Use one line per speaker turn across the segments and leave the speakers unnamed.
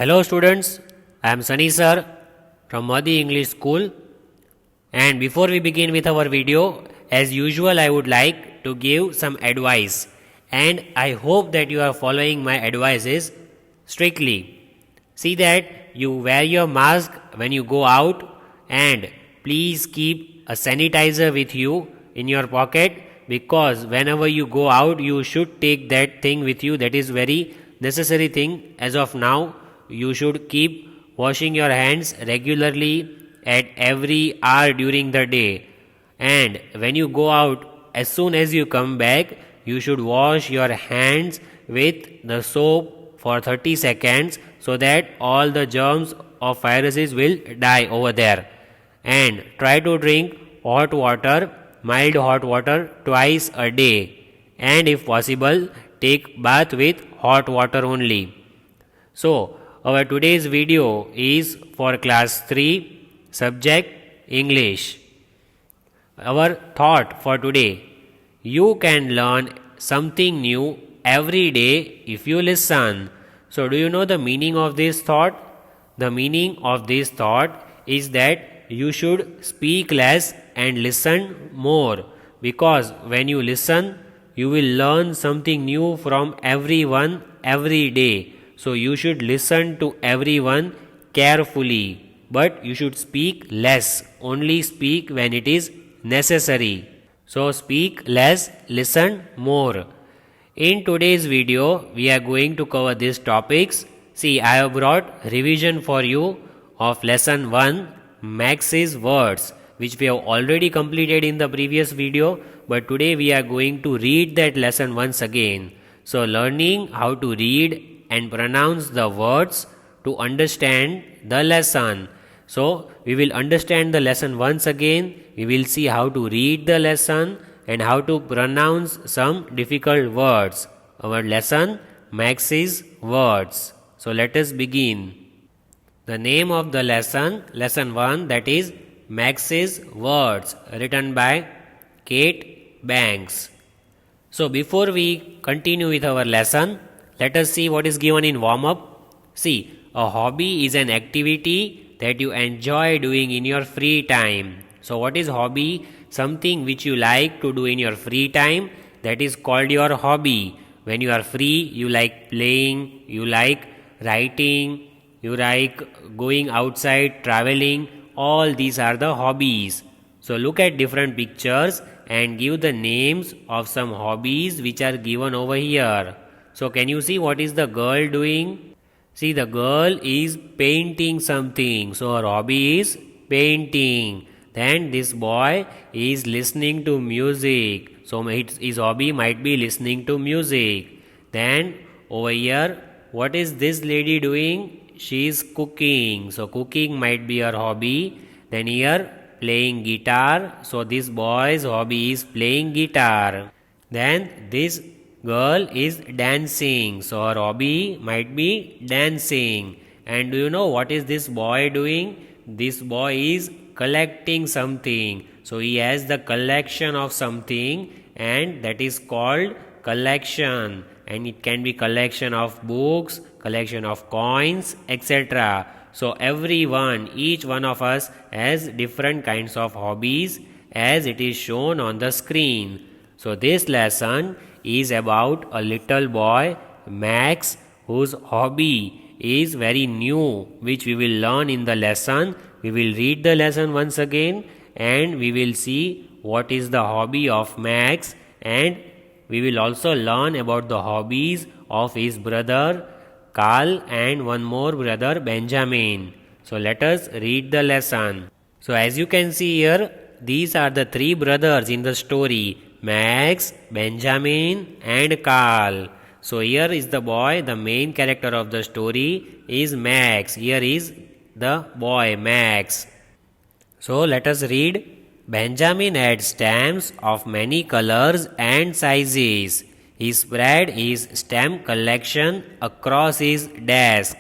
Hello students, I am Sunny sir from Madhi English School, and before we begin with our video, as usual I would like to give some advice, and I hope that you are following my advices strictly. See that you wear your mask when you go out, and please keep a sanitizer with you in your pocket, because whenever you go out you should take that thing with you. That is very necessary thing. As of now, you should keep washing your hands regularly at every hour during the day, and when you go out, as soon as you come back, you should wash your hands with the soap for 30 seconds so that all the germs of viruses will die over there. And try to drink hot water, mild hot water, twice a day, and if possible take bath with hot water only. So our today's video is for class 3, subject English. Our thought for today: you can learn something new every day if you listen. So do you know the meaning of this thought? The meaning of this thought is that you should speak less and listen more, because when you listen you will learn something new from everyone every day. So you should listen to everyone carefully, but you should speak less. Only speak when it is necessary. So speak less, listen more. In today's video, we are going to cover these topics. See, I have brought revision for you of lesson 1, Max's words, which we have already completed in the previous video, but today we are going to read that lesson once again. So learning how to read and pronounce the words to understand the lesson. So we will understand the lesson once again. We will see how to read the lesson and how to pronounce some difficult words. Our lesson, Max's words. So let us begin. The name of the lesson, lesson 1, that is Max's words, written by Kate Banks. So before we continue with our lesson, let us see what is given in warm-up. See, a hobby is an activity that you enjoy doing in your free time. So what is hobby? Something which you like to do in your free time, that is called your hobby. When you are free, you like playing, you like writing, you like going outside, traveling. All these are the hobbies. So look at different pictures and give the names of some hobbies which are given over here. So can you see what is the girl doing? See, the girl is painting something. So her hobby is painting. Then this boy is listening to music. So his hobby might be listening to music. Then over here, what is this lady doing? She is cooking. So cooking might be her hobby. Then here, playing guitar. So this boy's hobby is playing guitar. Then this girl is dancing. So her hobby might be dancing. And do you know what is this boy doing? This boy is collecting something. So he has the collection of something, and that is called collection. And it can be collection of books, collection of coins, etc. So everyone, each one of us has different kinds of hobbies as it is shown on the screen. So this lesson is about a little boy, Max, whose hobby is very new, which we will learn in the lesson. We will read the lesson once again, and we will see what is the hobby of Max, and we will also learn about the hobbies of his brother Carl and one more brother, Benjamin. So let us read the lesson. So as you can see here, these are the 3 brothers in the story: Max, Benjamin and Carl. So here is the boy, the main character of the story is Max. Here is the boy Max. So let us read. Benjamin had stamps of many colors and sizes. He spread his stamp collection across his desk.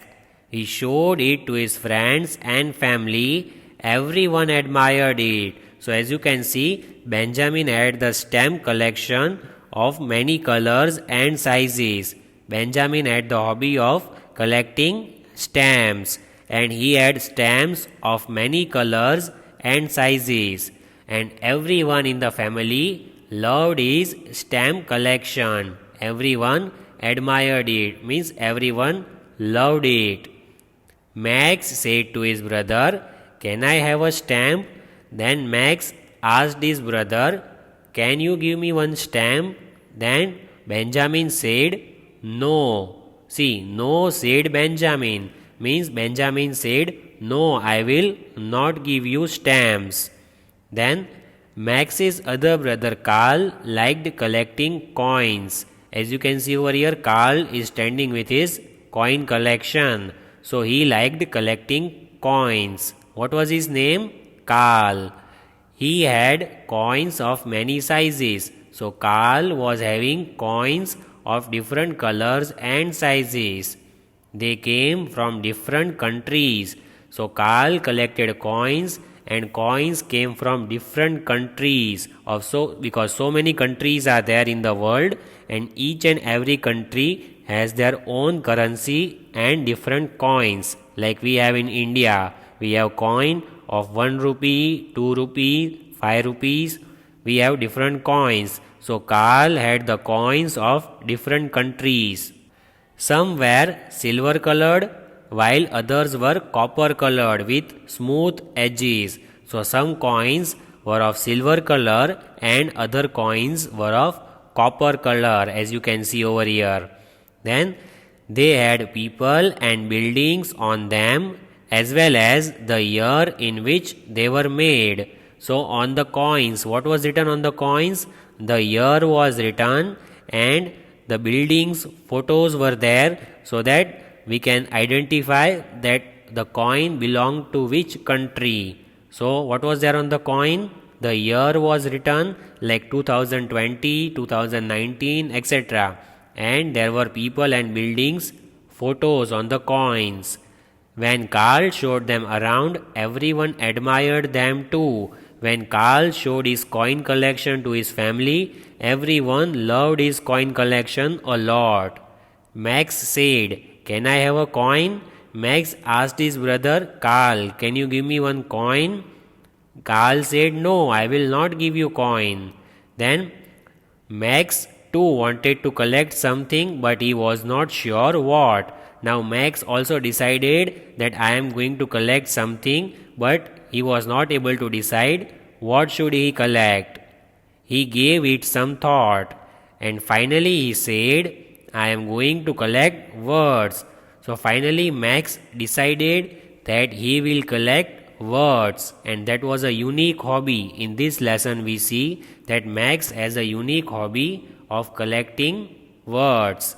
He showed it to his friends and family. Everyone admired it. So as you can see, Benjamin had the stamp collection of many colors and sizes. Benjamin had the hobby of collecting stamps, and he had stamps of many colors and sizes, and everyone in the family loved his stamp collection. Everyone admired it, means everyone loved it. Max said to his brother, "Can I have a stamp?" Then Max asked his brother, "Can you give me one stamp?" Then Benjamin said, "No." See, no said Benjamin, means Benjamin said, "No, I will not give you stamps." Then Max's other brother Carl liked collecting coins. As you can see over here, Carl is standing with his coin collection. So he liked collecting coins. What was his name? Carl. He had coins of many sizes. So Carl was having coins of different colors and sizes. They came from different countries. So Carl collected coins, and coins came from different countries because so many countries are there in the world, and each and every country has their own currency and different coins. Like we have in India, we have coin of 1 rupee, 2 rupees, 5 rupees. We have different coins. So Carl had the coins of different countries. Some were silver colored, while others were copper colored with smooth edges. So some coins were of silver color and other coins were of copper color, as you can see over here. Then they had people and buildings on them, as well as the year in which they were made. So on the coins, what was written on the coins? The year was written, and the buildings photos were there, so that we can identify that the coin belonged to which country. So what was there on the coin? The year was written, like 2020, 2019, etc. And there were people and buildings photos on the coins. When Carl showed them around, everyone admired them too. When Carl showed his coin collection to his family, everyone loved his coin collection a lot. Max said, "Can I have a coin?" Max asked his brother, "Carl, can you give me one coin?" Carl said, "No, I will not give you coin." Then Max too wanted to collect something, but he was not sure what. Now Max also decided that I am going to collect something, but he was not able to decide what should he collect. He gave it some thought, and finally he said, "I am going to collect words." So finally Max decided that he will collect words, and that was a unique hobby. In this lesson we see that Max has a unique hobby of collecting words.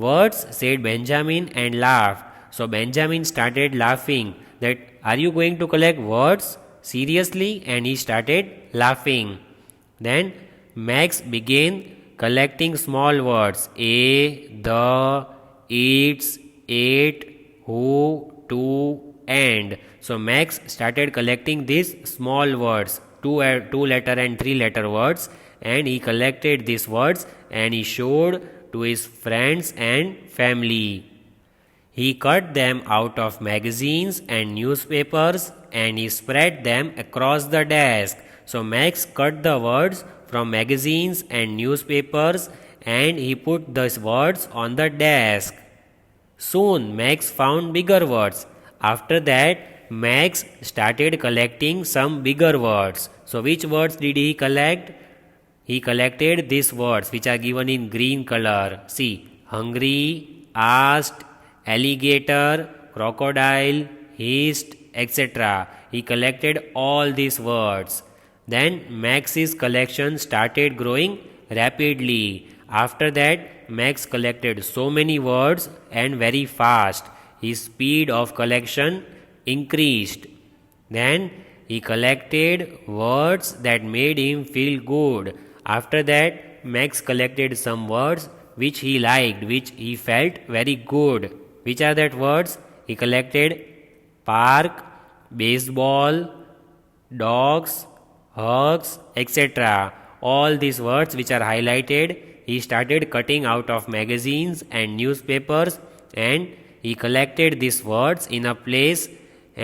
"Words," said Benjamin, and laughed. So Benjamin started laughing that, "Are you going to collect words? Seriously?" And he started laughing. Then Max began collecting small words: a, the, its, ate, who, to, and. So Max started collecting these small words, two letter and three letter words, and he collected these words and he showed to his friends and family. He cut them out of magazines and newspapers and he spread them across the desk. So Max cut the words from magazines and newspapers and he put those words on the desk. Soon Max found bigger words. After that, Max started collecting some bigger words. So which words did he collect? He collected these words which are given in green color. See, hungry, asked, alligator, crocodile, hissed, etc. He collected all these words. Then Max's collection started growing rapidly. After that, Max collected so many words and very fast. His speed of collection increased. Then he collected words that made him feel good. After that, Max collected some words which he liked, which he felt very good. Which are that words? He collected park, baseball, dogs, hugs, etc. All these words which are highlighted, he started cutting out of magazines and newspapers and He collected these words in a place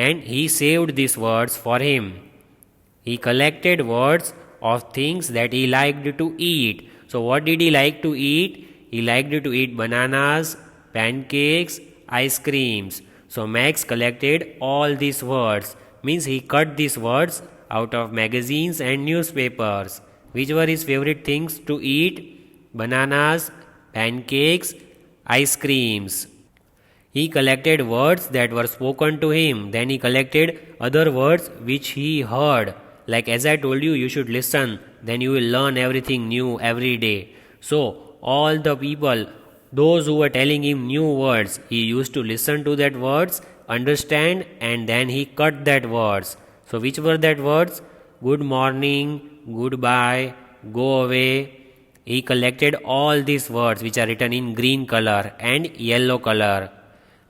and he saved these words for him. He collected words of things that he liked to eat. So what did he like to eat? He liked to eat bananas, pancakes, ice creams. So Max collected all these words. Means he cut these words out of magazines and newspapers. Which were his favorite things to eat? Bananas, pancakes, ice creams. He collected words that were spoken to him. Then he collected other words which he heard. Like as I told you, you should listen. Then you will learn everything new every day. So all the people, those who were telling him new words, he used to listen to that words, understand, and then he cut that words. So which were that words? Good morning, goodbye, go away. He collected all these words which are written in green color and yellow color.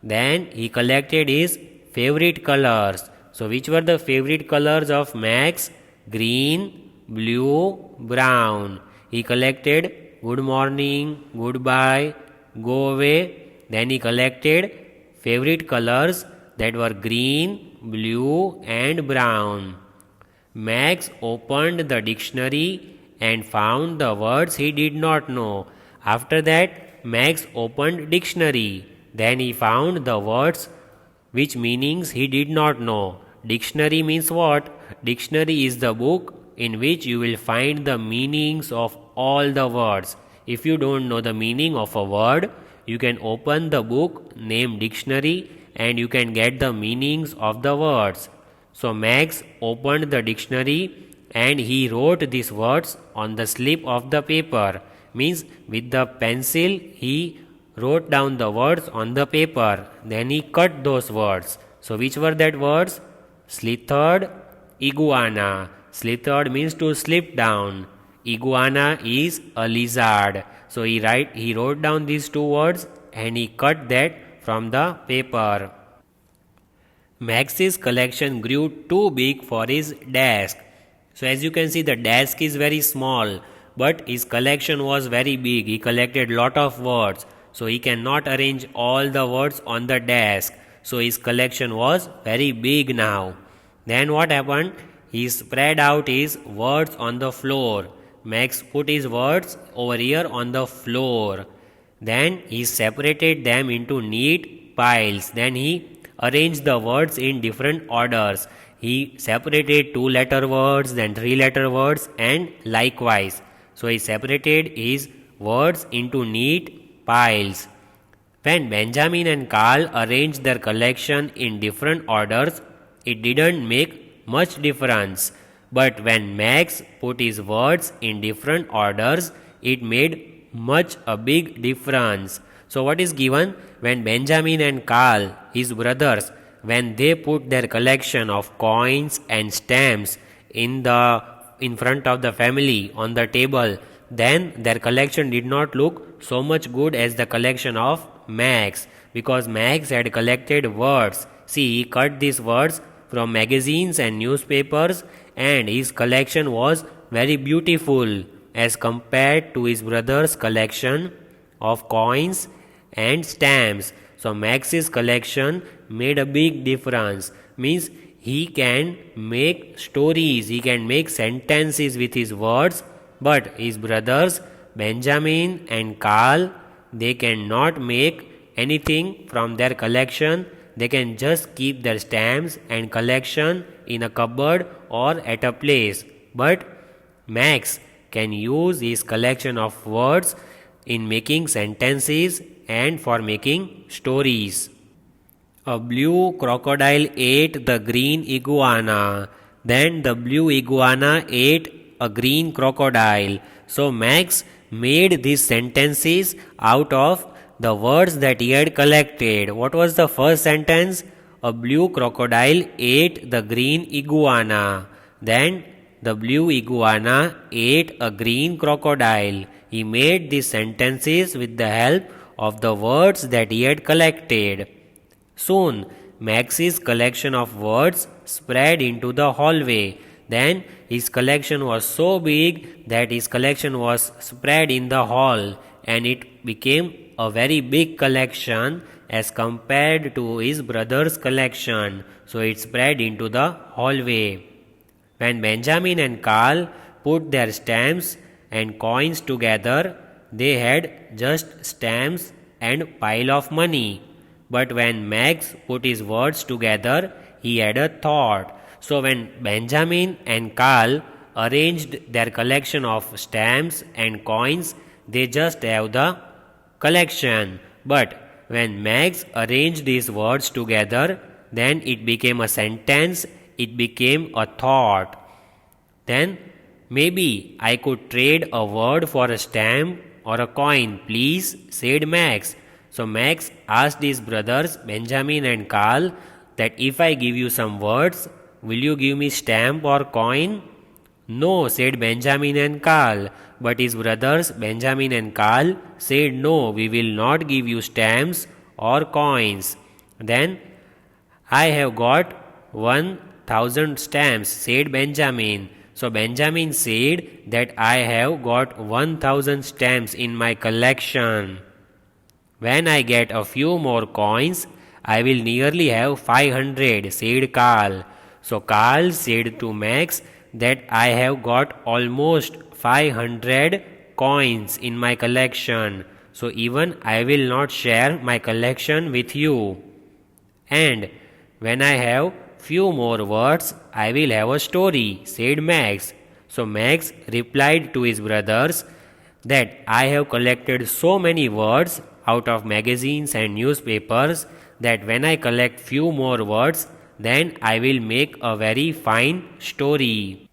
Then he collected his favorite colors. So which were the favorite colors of Max? Green, blue, brown. He collected good morning, goodbye, go away. Then he collected favorite colors that were green, blue and brown. Max opened the dictionary and found the words he did not know. After that, Max opened dictionary. Then he found the words which meanings he did not know. Dictionary means what? Dictionary is the book in which you will find the meanings of all the words. If you don't know the meaning of a word, you can open the book named dictionary and you can get the meanings of the words. So Max opened the dictionary and he wrote these words on the slip of the paper. Means with the pencil he wrote down the words on the paper. Then he cut those words. So which were that words? Slithered, iguana. Slithered means to slip down. Iguana is a lizard. So he wrote down these two words and he cut that from the paper. Max's collection grew too big for his desk. So as you can see, the desk is very small, but his collection was very big. He collected lot of words. So he cannot arrange all the words on the desk. So his collection was very big now. Then what happened? He spread out his words on the floor. Max put his words over here on the floor. Then he separated them into neat piles. Then he arranged the words in different orders. He separated 2-letter words, then 3-letter words, and likewise. So he separated his words into neat piles. When Benjamin and Carl arranged their collection in different orders, it didn't make much difference. But when Max put his words in different orders, it made a big difference. So what is given? When Benjamin and Carl, his brothers, when they put their collection of coins and stamps in front of the family on the table, then their collection did not look so much good as the collection of Max, because Max had collected words. See, he cut these words from magazines and newspapers, and his collection was very beautiful as compared to his brother's collection of coins and stamps. So Max's collection made a big difference. Means he can make stories, he can make sentences with his words, but his brothers Benjamin and Carl, they cannot make anything from their collection. They can just keep their stamps and collection in a cupboard or at a place. But Max can use his collection of words in making sentences and for making stories. A blue crocodile ate the green iguana. Then the blue iguana ate a green crocodile. So Max made these sentences out of the words that he had collected. What was the first sentence? A blue crocodile ate the green iguana. Then the blue iguana ate a green crocodile. He made these sentences with the help of the words that he had collected. Soon, Max's collection of words spread into the hallway. Then his collection was so big that his collection was spread in the hall, and it became a very big collection, as compared to his brother's collection. So it spread into the hallway. When Benjamin and Carl put their stamps and coins together, they had just stamps and pile of money. But when Max put his words together, he had a thought. So when Benjamin and Carl arranged their collection of stamps and coins, they just have the collection. But when Max arranged these words together, then it became a sentence, it became a thought. Then maybe I could trade a word for a stamp or a coin, please, said Max. So Max asked his brothers Benjamin and Carl that if I give you some words, will you give me stamp or coin? No, said Benjamin and Carl. But his brothers Benjamin and Carl said, no, we will not give you stamps or coins. Then I have got 1,000 stamps, said Benjamin. So Benjamin said that I have got 1,000 stamps in my collection. When I get a few more coins, I will nearly have 500, said Carl. So Carl said to Max that I have got almost 500 coins in my collection. So even I will not share my collection with you. And when I have few more words, I will have a story, said Max. So Max replied to his brothers that I have collected so many words out of magazines and newspapers that when I collect few more words, then I will make a very fine story.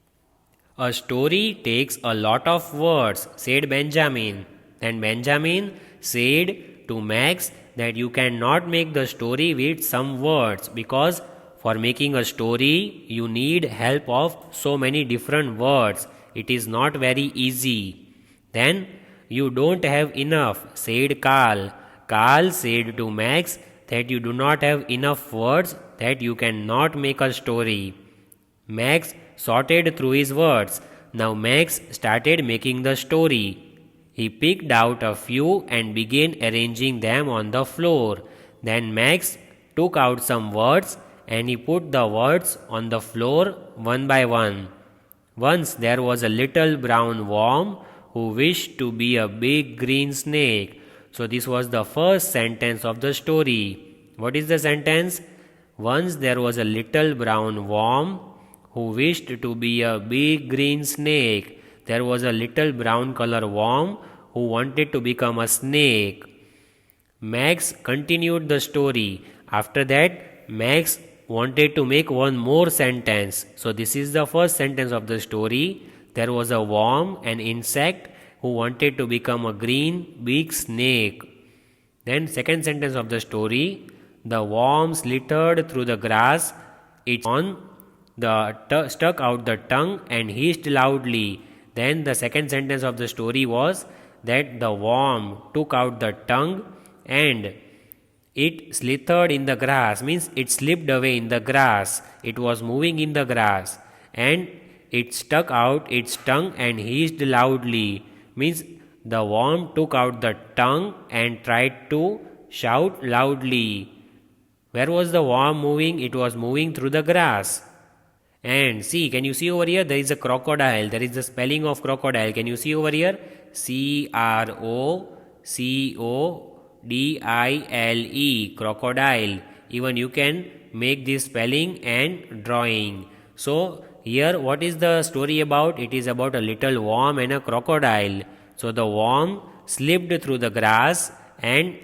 A story takes a lot of words, said Benjamin. Then Benjamin said to Max that you cannot make the story with some words because for making a story you need help of so many different words. It is not very easy. Then you don't have enough, said Carl. Carl said to Max that you do not have enough words, that you cannot make a story. Max sorted through his words. Now Max started making the story. He picked out a few and began arranging them on the floor. Then Max took out some words and he put the words on the floor one by one. Once there was a little brown worm who wished to be a big green snake. So this was the first sentence of the story. What is the sentence? Once there was a little brown worm who wished to be a big green snake. There was a little brown color worm who wanted to become a snake. Max continued the story. After that, Max wanted to make one more sentence. So this is the first sentence of the story. There was a worm, an insect, who wanted to become a green big snake. Then second sentence of the story. The worm slithered through the grass. It stuck out the tongue and hissed loudly. Then the second sentence of the story was that the worm took out the tongue and it slithered in the grass, means it slipped away in the grass. It was moving in the grass and it stuck out its tongue and hissed loudly, means the worm took out the tongue and tried to shout loudly. Where was the worm moving? It was moving through the grass. And see, can you see over here? There is a crocodile. There is the spelling of crocodile. Can you see over here? CROCODILE, crocodile. Even you can make this spelling and drawing. So here what is the story about? It is about a little worm and a crocodile. So the worm slipped through the grass and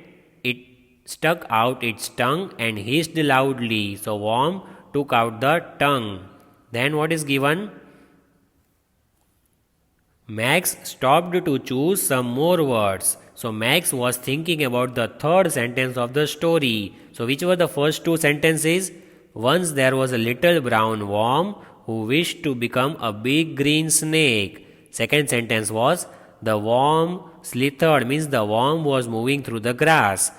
it stuck out its tongue and hissed loudly. So worm took out the tongue. Then what is given? Max stopped to choose some more words. So Max was thinking about the third sentence of the story. So which were the first two sentences? Once there was a little brown worm who wished to become a big green snake. Second sentence was the worm slithered, means the worm was moving through the grass.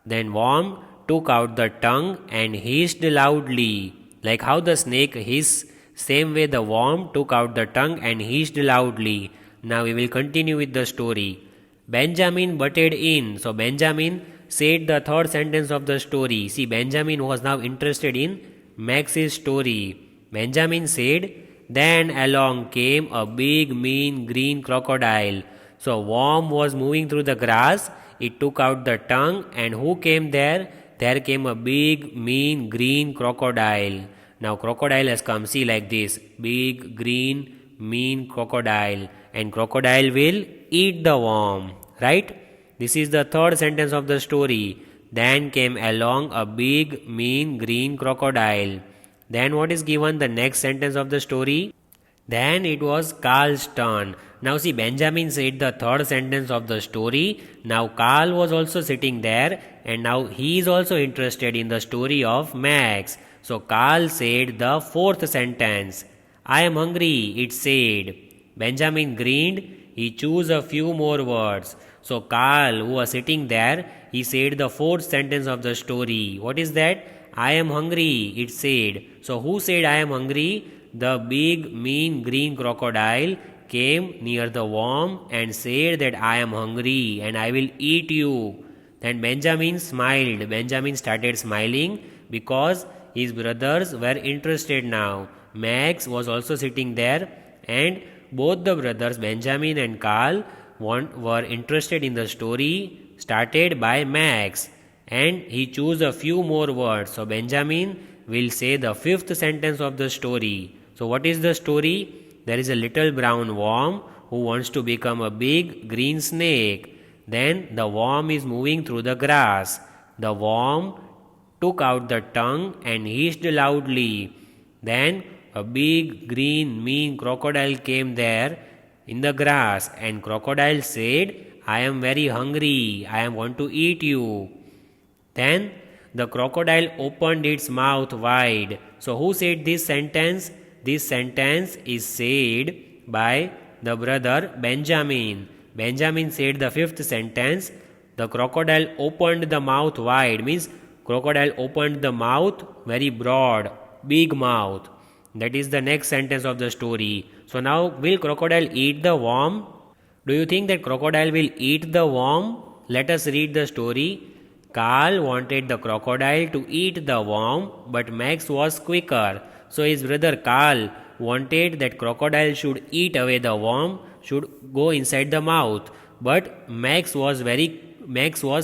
Then worm took out the tongue and hissed loudly. Like how the snake hiss, same way the worm took out the tongue and hissed loudly. Now we will continue with the story. Benjamin butted in. So Benjamin said the third sentence of the story. See, Benjamin was now interested in Max's story. Benjamin said, then along came a big, mean, green crocodile. So Worm was moving through the grass. It took out the tongue, and who came there? There came a big, mean, green crocodile. Now crocodile has come, see, like this. Big, green, mean crocodile. And crocodile will eat the worm. Right? This is the third sentence of the story. Then came along a big, mean, green crocodile. Then what is given the next sentence of the story? Then it was Carl's turn. Now see, Benjamin said the third sentence of the story. Now Carl was also sitting there, and now he is also interested in the story of Max. So Carl said the fourth sentence. I am hungry, it said. Benjamin grinned. He chose a few more words. So Carl, who was sitting there, he said the fourth sentence of the story. What is that? I am hungry, it said. So who said I am hungry? The big, mean, green crocodile came near the worm and said that I am hungry and I will eat you. Then Benjamin smiled. Benjamin started smiling because his brothers were interested now. Max was also sitting there, and both the brothers, Benjamin and Carl, were interested in the story started by Max, and he chose a few more words. So Benjamin will say the fifth sentence of the story. So what is the story? There is a little brown worm who wants to become a big green snake. Then the worm is moving through the grass. The worm took out the tongue and hissed loudly. Then a big green mean crocodile came there in the grass, and crocodile said, I am very hungry, I want to eat you. Then the crocodile opened its mouth wide. So who said this sentence? This sentence is said by the brother Benjamin. Benjamin said the fifth sentence. The crocodile opened the mouth wide, means crocodile opened the mouth very broad, big mouth. That is the next sentence of the story. So now, will crocodile eat the worm? Do you think that crocodile will eat the worm? Let us read the story. Carl wanted the crocodile to eat the worm, but Max was quicker. So his brother Carl wanted that crocodile should eat away the worm, should go inside the mouth. But Max was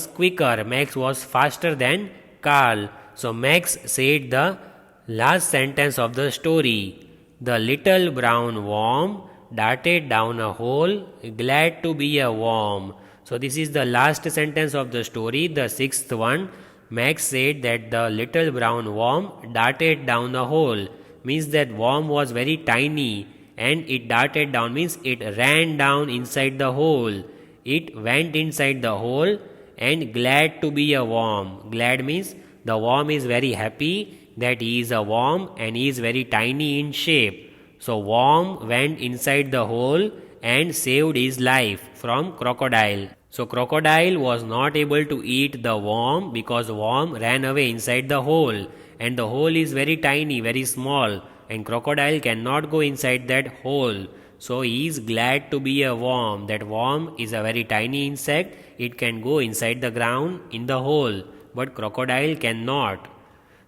quicker. Max was faster than Carl. So Max said the last sentence of the story. The little brown worm darted down a hole, glad to be a worm. So this is the last sentence of the story, the sixth one. Max said that the little brown worm darted down a hole. Means that worm was very tiny, and it darted down, means it ran down inside the hole. It went inside the hole and glad to be a worm. Glad means the worm is very happy that he is a worm and he is very tiny in shape. So worm went inside the hole and saved his life from crocodile. So crocodile was not able to eat the worm because worm ran away inside the hole, and the hole is very tiny, very small, and crocodile cannot go inside that hole. So he is glad to be a worm. That worm is a very tiny insect. It can go inside the ground in the hole, but crocodile cannot.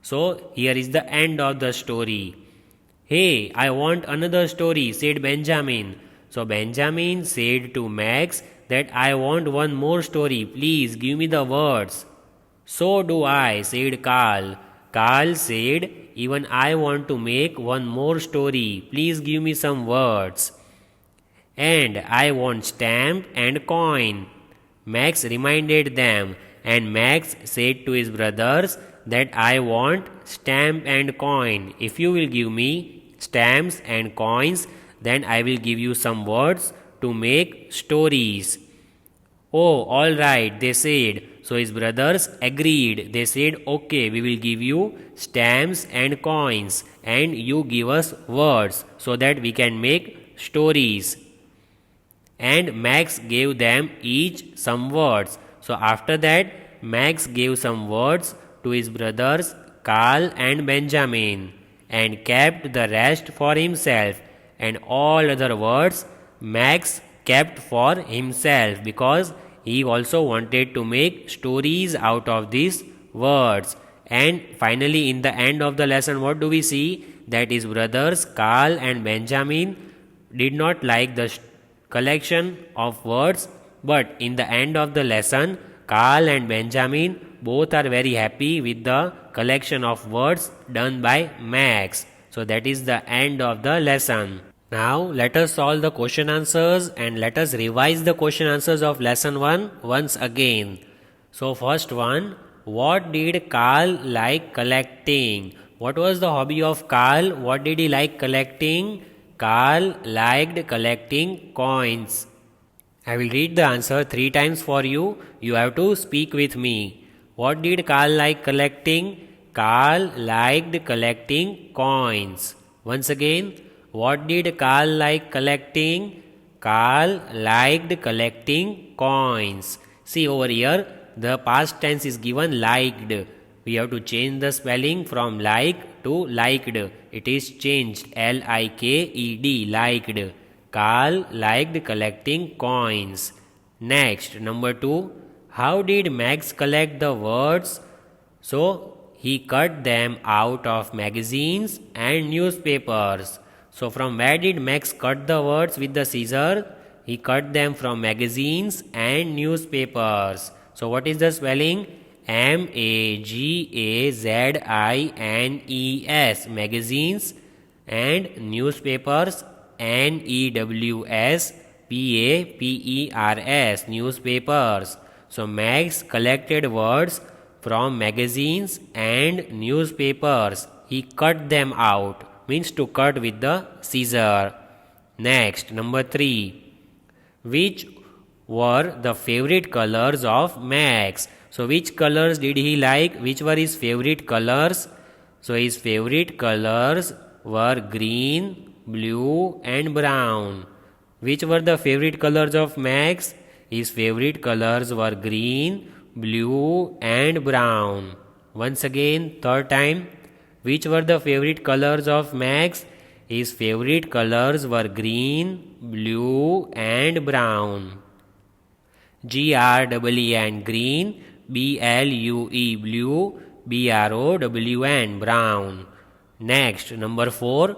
So here is the end of the story. Hey, I want another story, said Benjamin. So Benjamin said to Max that I want one more story. Please give me the words. So do I, said Carl. Carl said, even I want to make one more story. Please give me some words. And I want stamp and coin. Max reminded them, and Max said to his brothers that I want stamp and coin. If you will give me stamps and coins, then I will give you some words to make stories. Oh, all right, they said. So his brothers agreed. They said, okay, we will give you stamps and coins, and you give us words so that we can make stories. And Max gave them each some words. So after that, Max gave some words to his brothers Carl and Benjamin, and kept the rest for himself, and all other words Max kept for himself because he also wanted to make stories out of these words. And finally, in the end of the lesson, what do we see? That his brothers Carl and Benjamin did not like the collection of words, but in the end of the lesson, Carl and Benjamin both are very happy with the collection of words done by Max. So that is the end of the lesson. Now let us solve the question answers and let us revise the question answers of lesson 1 once again. So first one, what did Carl like collecting? What was the hobby of Carl? What did he like collecting? Carl liked collecting coins. I will read the answer 3 times for you. You have to speak with me. What did Carl like collecting? Carl liked collecting coins. Once again, what did Carl like collecting? Carl liked collecting coins. See over here, the past tense is given liked. We have to change the spelling from like to liked. It is changed, L-I-K-E-D, liked. Carl liked collecting coins. Next, number 2. How did Max collect the words? So, he cut them out of magazines and newspapers. So, from where did Max cut the words with the scissor? He cut them from magazines and newspapers. So, what is the spelling? M-A-G-A-Z-I-N-E-S, magazines, and newspapers, N-E-W-S-P-A-P-E-R-S, newspapers. So Max collected words from magazines and newspapers. He cut them out, means to cut with the scissor. Next, number 3. Which were the favorite colors of Max? So which colors did he like? Which were his favorite colors? So his favorite colors were green, blue and brown. Which were the favorite colors of Max? His favorite colors were green, blue and brown. Once again, third time. Which were the favorite colors of Max? His favorite colors were green, blue and brown. G-R-E-E-N, green, B-L-U-E, blue, B-R-O-W-N, brown. Next, number 4.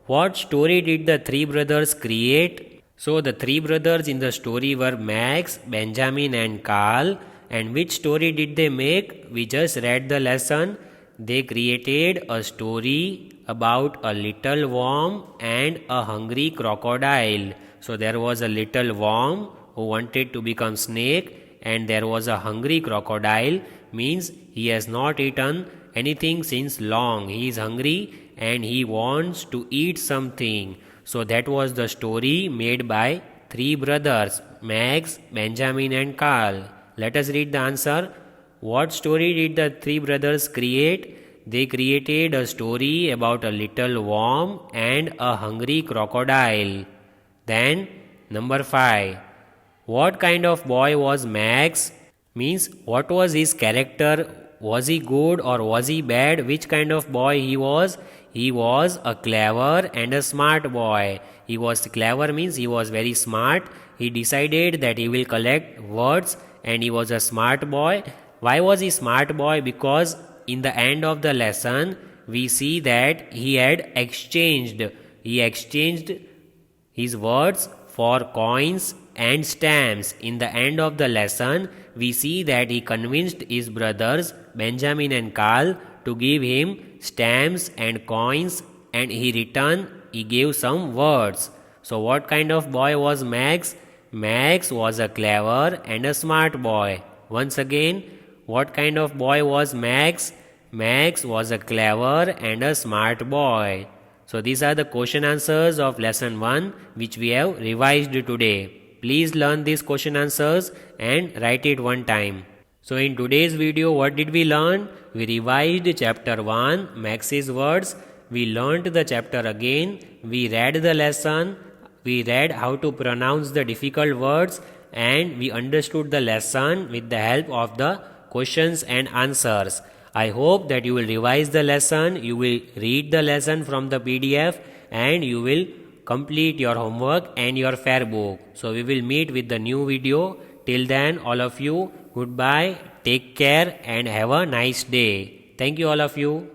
What story did the 3 brothers create? So the 3 brothers in the story were Max, Benjamin and Carl. And which story did they make? We just read the lesson. They created a story about a little worm and a hungry crocodile. So there was a little worm who wanted to become snake, and there was a hungry crocodile, means he has not eaten anything since long. He is hungry and he wants to eat something. So that was the story made by 3 brothers, Max, Benjamin and Carl. Let us read the answer. What story did the 3 brothers create? They created a story about a little worm and a hungry crocodile. Then number 5. What kind of boy was Max? Means what was his character? Was he good or was he bad? Which kind of boy he was? He was a clever and a smart boy. He was clever, means he was very smart. He decided that he will collect words, and he was a smart boy. Why was he smart boy? Because in the end of the lesson, we see that he exchanged his words for coins and stamps. In the end of the lesson, we see that he convinced his brothers Benjamin and Carl to give him stamps and coins, and he gave some words. So what kind of boy was Max? Max was a clever and a smart boy. Once again, what kind of boy was Max? Max was a clever and a smart boy. So these are the question answers of lesson 1 which we have revised today. Please learn these question answers and write it one time. So in today's video, what did we learn? We revised chapter 1, Max's words. We learned the chapter again. We read the lesson. We read how to pronounce the difficult words, and we understood the lesson with the help of the questions and answers. I hope that you will revise the lesson, you will read the lesson from the PDF, and you will complete your homework and your fair book. So we will meet with the new video. Till then, all of you, goodbye, take care, and have a nice day. Thank you, all of you.